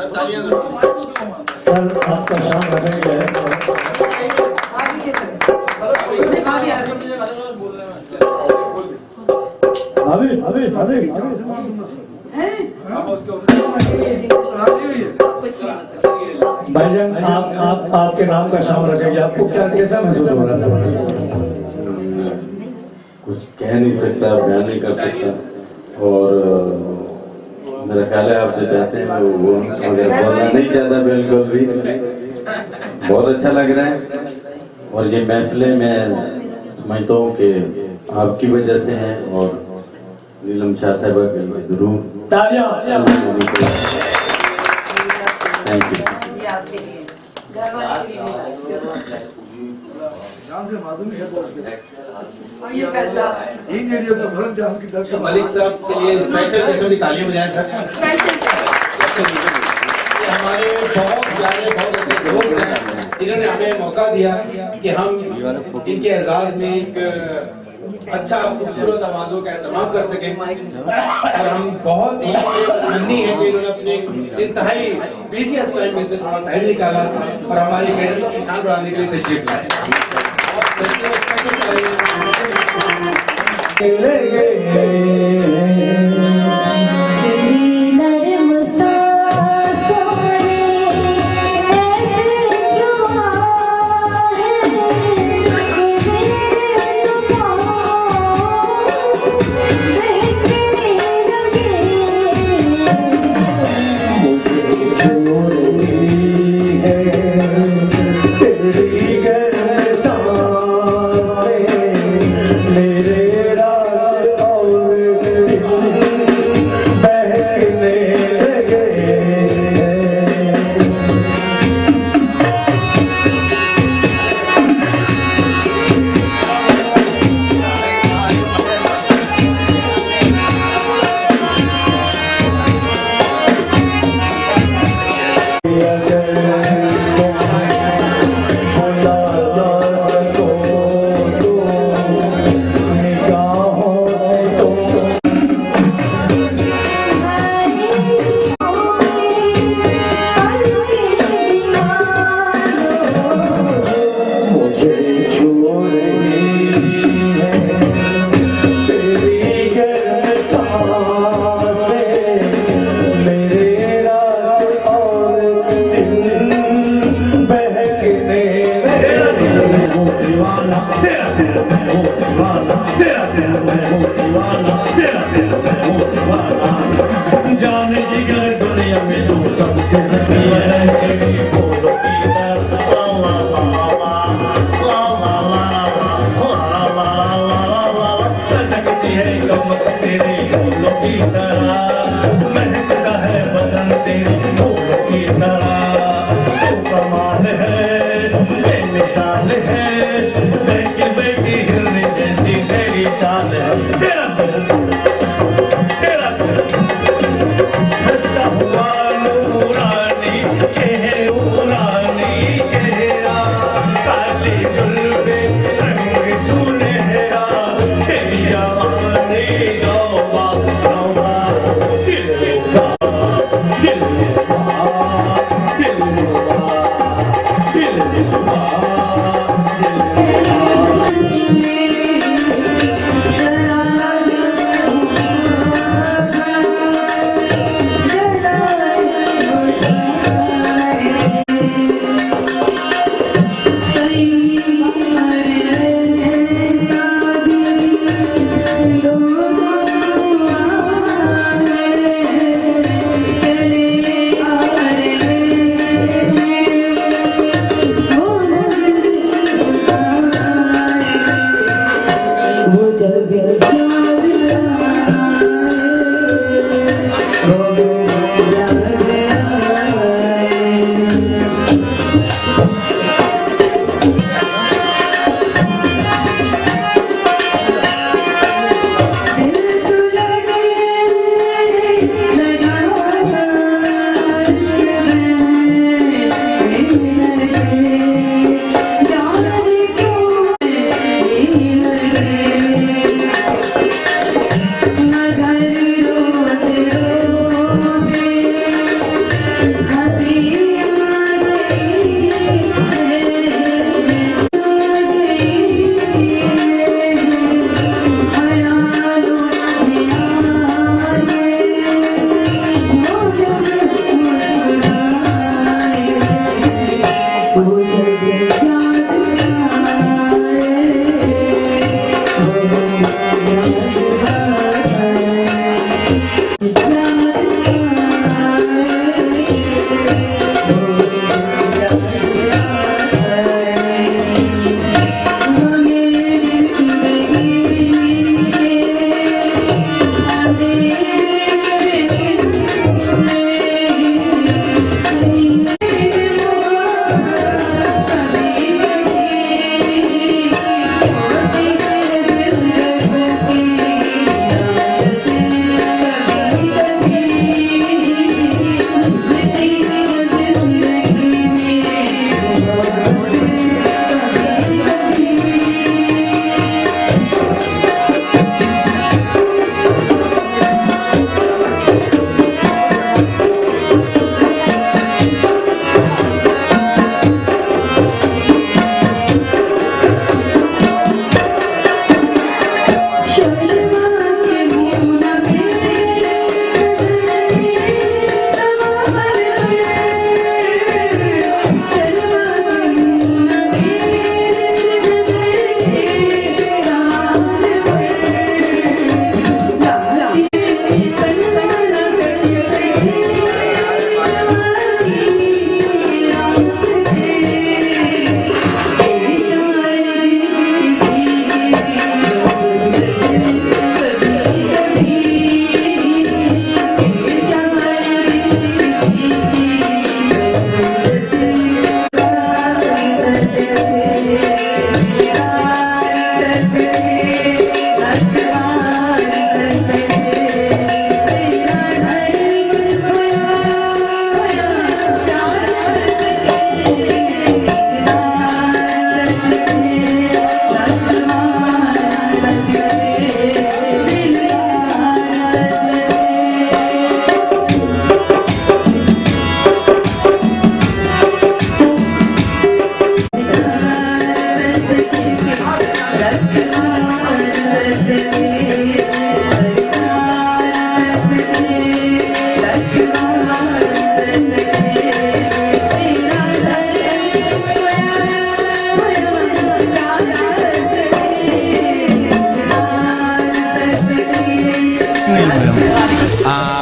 Sir आपका शाम रखेंगे। अभी अभी अभी भाईजान आप आपके नाम का शाम रखेंगे। आपको क्या कैसा महसूस हो रहा है? कुछ कह नहीं सकता, बयान नहीं कर सकता। और मेरा ख्याल है आप जो चाहते हैं वो बोलना नहीं चाहता बिल्कुल भी। बहुत अच्छा लग रहा है और ये महफिलें मैं समझता हूँ कि आपकी वजह से हैं और नीलम शाह साहबा के लिए जरूर थैंक यू। मलिक साहब के लिए स्पेशल किस्म की तालियां बजाएं सर। हमारे बहुत अच्छे दोस्त हैं, इन्होंने हमें मौका दिया कि हम इनके एजाज में एक अच्छा खूबसूरत आवाज़ों का एहतमाम कर सकें। और हम बहुत ही धन्य हैं कि इन्होंने अपने इंतहाई बिज़ी टाइम में से थोड़ा टाइम निकाला और हमारी कैडेट की शान बढ़ाने के लिए तशरीफ लाए।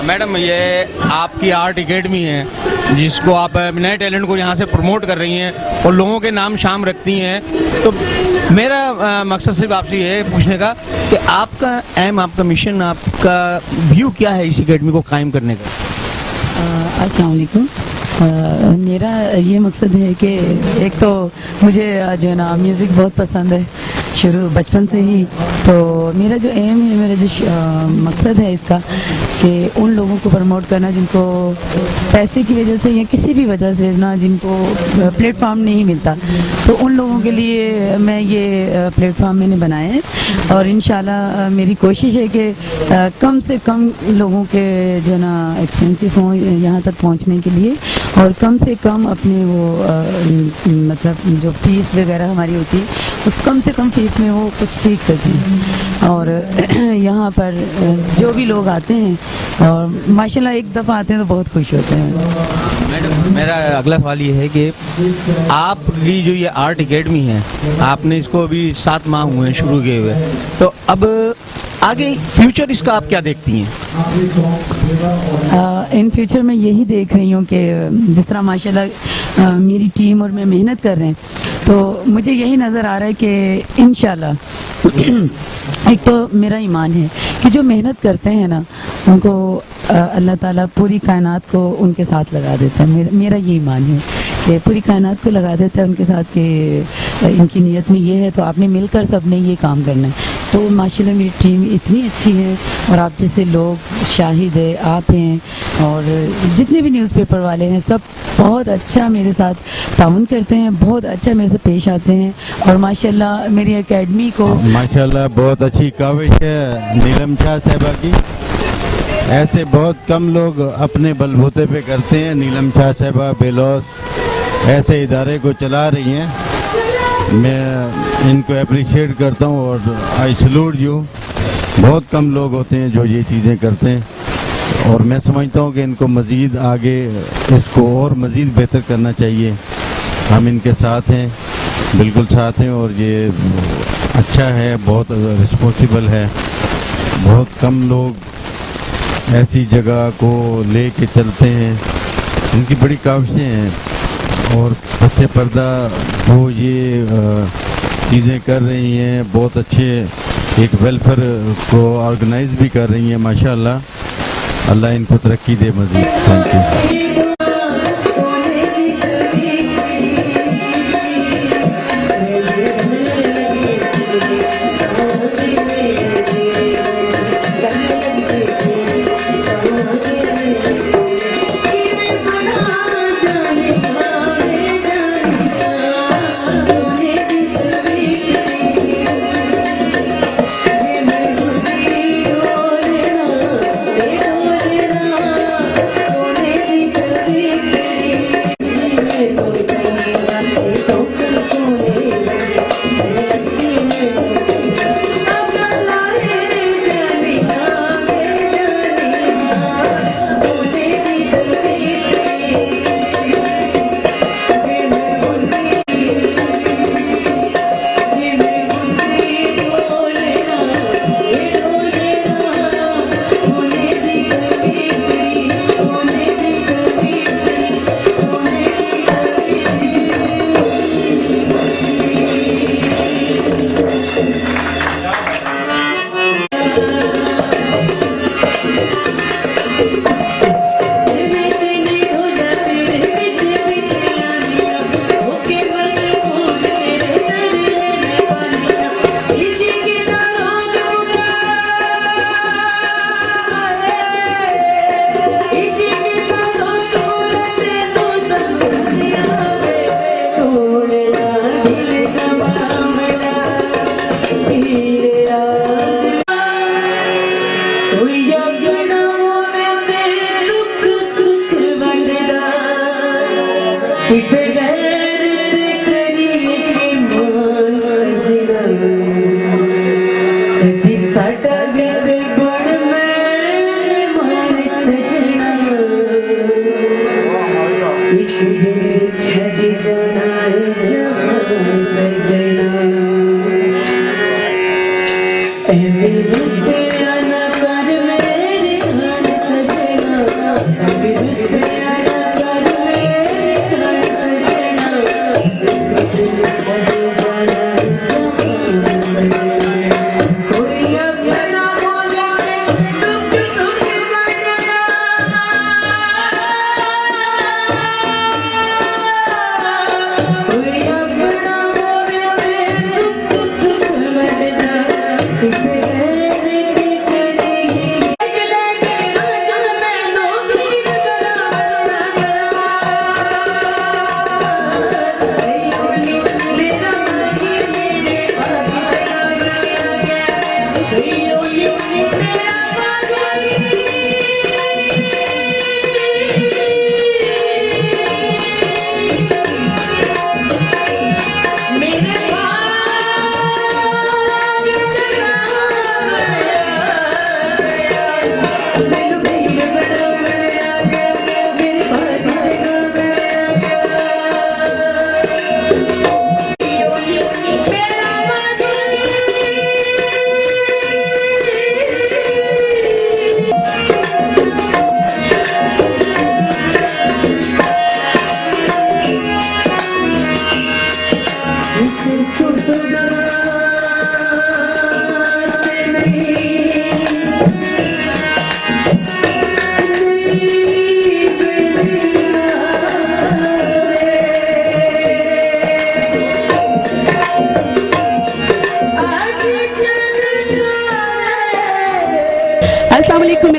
मैडम ये आपकी आर्ट एकेडमी है जिसको आप नए टैलेंट को यहाँ से प्रमोट कर रही हैं और लोगों के नाम शाम रखती हैं, तो मेरा मकसद सिर्फ आपसे ये है पूछने का कि आपका एम, आपका मिशन, आपका व्यू क्या है इस एकेडमी को कायम करने का? अस्सलाम वालेकुम। मेरा ये मकसद है कि एक तो मुझे जो है ना म्यूज़िक बहुत पसंद है शुरू बचपन से ही, तो मेरा जो एम है, मेरा जो मकसद है इसका कि उन लोगों को प्रमोट करना जिनको पैसे की वजह से या किसी भी वजह से ना जिनको प्लेटफॉर्म नहीं मिलता, तो उन लोगों के लिए मैं ये प्लेटफॉर्म मैंने बनाया है और इंशाल्लाह मेरी कोशिश है कि कम से कम लोगों के जो ना एक्सपेंसिव हों यहाँ तक पहुँचने के लिए और कम से कम अपने वो मतलब जो फीस वगैरह हमारी होती है उस कम से कम फीस में वो कुछ सीख सकें। और यहाँ पर जो भी लोग आते हैं और माशाल्लाह एक दफ़ा आते हैं तो बहुत खुश होते हैं। मैडम मेरा अगला सवाल ये है कि आपकी जो ये आर्ट एकेडमी है, आपने इसको अभी 7 माह हुए हैं शुरू किए हुए, तो अब आगे फ्यूचर इसका आप क्या देखती हैं? इन फ्यूचर में यही देख रही हूँ कि जिस तरह माशाल्लाह मेरी टीम और मैं मेहनत कर रहे हैं, तो मुझे यही नज़र आ रहा है कि इंशाल्लाह एक तो मेरा ईमान है कि जो मेहनत करते हैं ना उनको अल्लाह ताला पूरी कायनात को उनके साथ लगा देता है। मेरा ये ईमान है कि पूरी कायनात को लगा देता है उनके साथ, कि इनकी नीयत में ये है तो आपने मिलकर सबने ये काम करना है। तो माशाल्लाह मेरी टीम इतनी अच्छी है और आप जैसे लोग शाहिद है, आप हैं और जितने भी न्यूज़पेपर वाले हैं सब बहुत अच्छा मेरे साथ ताउन करते हैं, बहुत अच्छा मेरे से पेश आते हैं और माशाल्लाह मेरी एकेडमी को माशाल्लाह बहुत अच्छी काविश है नीलम शाह साहिबा की। ऐसे बहुत कम लोग अपने बलबूते पे करते हैं। नीलम शाह साहबा बेलौस ऐसे इदारे को चला रही हैं, मैं इनको अप्रिशिएट करता हूँ और आई सैल्यूट यू। बहुत कम लोग होते हैं जो ये चीज़ें करते हैं और मैं समझता हूँ कि इनको मज़ीद आगे इसको और मज़ीद बेहतर करना चाहिए। हम इनके साथ हैं, बिल्कुल साथ हैं और ये अच्छा है, बहुत रिस्पॉन्सिबल है। बहुत कम लोग ऐसी जगह को ले के चलते हैं, इनकी बड़ी काविशें हैं और पसे पर्दा वो ये चीज़ें कर रही हैं, बहुत अच्छे एक वेलफेयर को ऑर्गेनाइज भी कर रही हैं माशाल्लाह। अल्लाह इनको तरक्की दे मज़ीद। Thank you.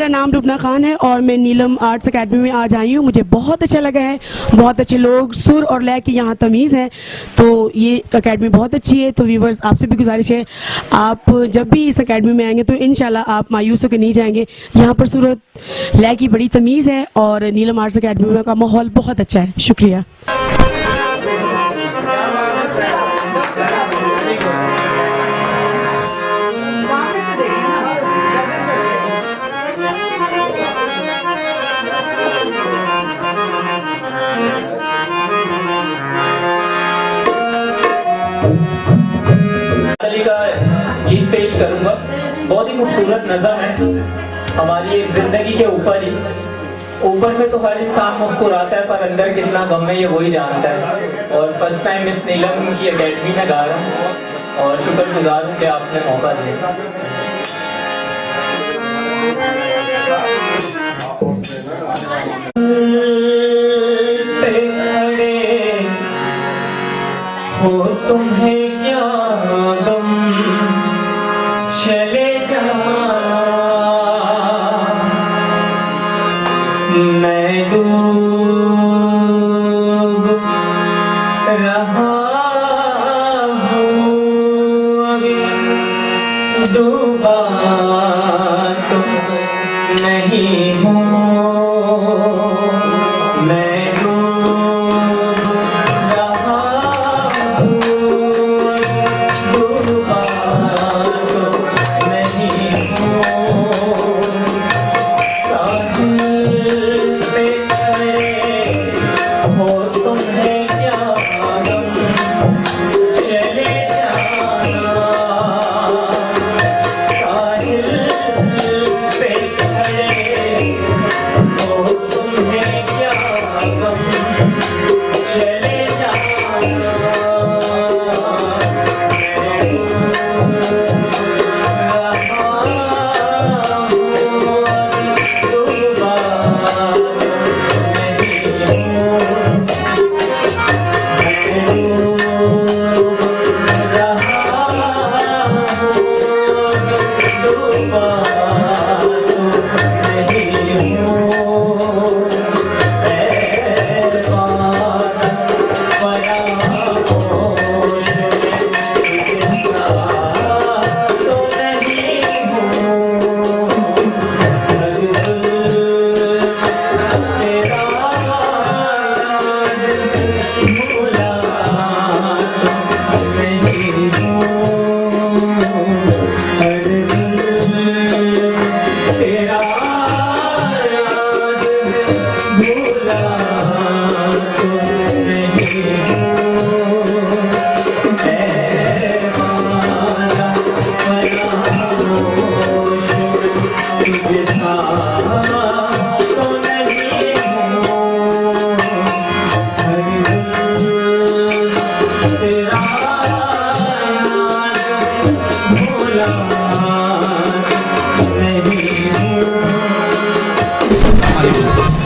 मेरा नाम रुबना खान है और मैं नीलम आर्ट्स एकेडमी में आज आई हूँ। मुझे बहुत अच्छा लगा है, बहुत अच्छे लोग, सुर और लय की यहाँ तमीज़ है, तो ये एकेडमी बहुत अच्छी है। तो व्यूवर्स, आपसे भी गुजारिश है, आप जब भी इस एकेडमी में आएंगे तो इंशाल्लाह आप मायूस होकर नहीं जाएंगे। यहाँ पर सुर लय की बड़ी तमीज़ है और नीलम आर्ट्स एकेडमी का माहौल बहुत अच्छा है। शुक्रिया। गीत पेश करूंगा। बहुत ही खूबसूरत नज़म है, हमारी एक जिंदगी के ऊपर ही। ऊपर से तो हर इंसान मुस्कुराता है, पर अंदर कितना गम है ये वही जानता है। और फर्स्ट टाइम मिस नीलम की एकेडमी में गा रहा हूँ और शुक्रगुजार हूँ कि आपने मौका दिया। हो तुम्हें क्या गम, चले जाना, मैं डूब रहा हूँ, अभी डूबा तो नहीं हूँ, मैं डूब रहा हूँ, डूबा तो नहीं हूँ, साहिल पे खड़े हो तुम्हें क्या गम, चले जाना, साहिल पे खड़े हो तुम्हें क्या गम, चले जाना,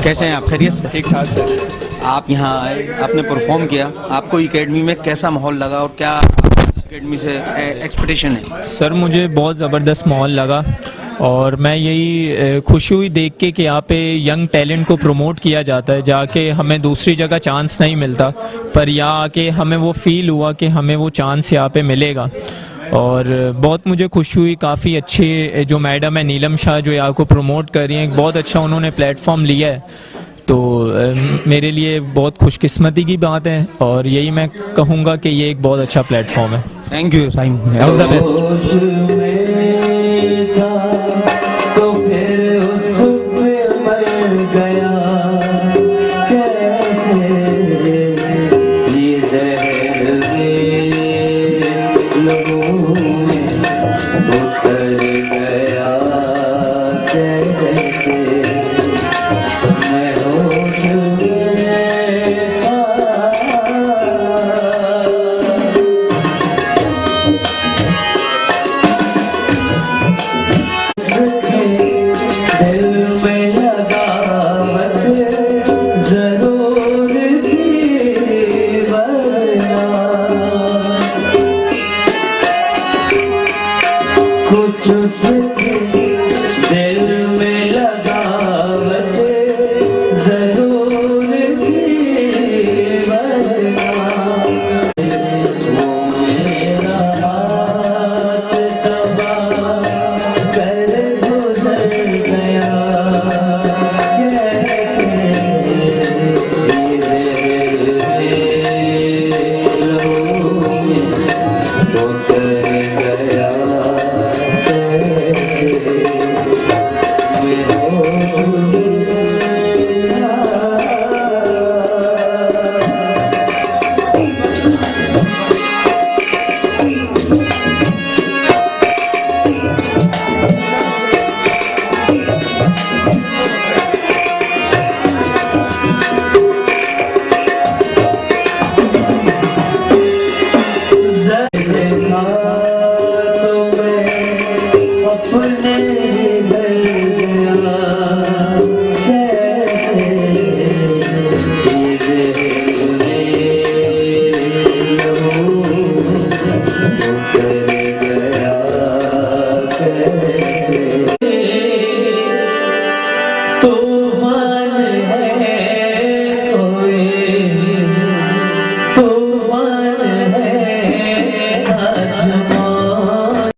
कैसे हैं आप? खैरियत से? ठीक ठाक सर। आप यहाँ आए, आपने परफॉर्म किया, आपको एकेडमी में कैसा माहौल लगा और क्या एकेडमी से एक्सपेक्टेशन है? सर मुझे बहुत ज़बरदस्त माहौल लगा और मैं यही खुशी हुई देख के कि यहाँ पे यंग टैलेंट को प्रमोट किया जाता है। जाके हमें दूसरी जगह चांस नहीं मिलता, पर यहाँ आके हमें वो फील हुआ कि हमें वो चांस यहाँ पे मिलेगा और बहुत मुझे खुशी हुई। काफ़ी अच्छे जो मैडम है नीलम शाह, जो यहाँ को प्रमोट कर रही हैं, बहुत अच्छा उन्होंने प्लेटफॉर्म लिया है, तो मेरे लिए बहुत खुशकिस्मती की बात है और यही मैं कहूँगा कि ये एक बहुत अच्छा प्लेटफॉर्म है। Thank you Saim, all the best. तो फिर उसमें मर गया कैसे, ये जहर मेरे लोगों में उतर गया कैसे, मैं होश में था। हैं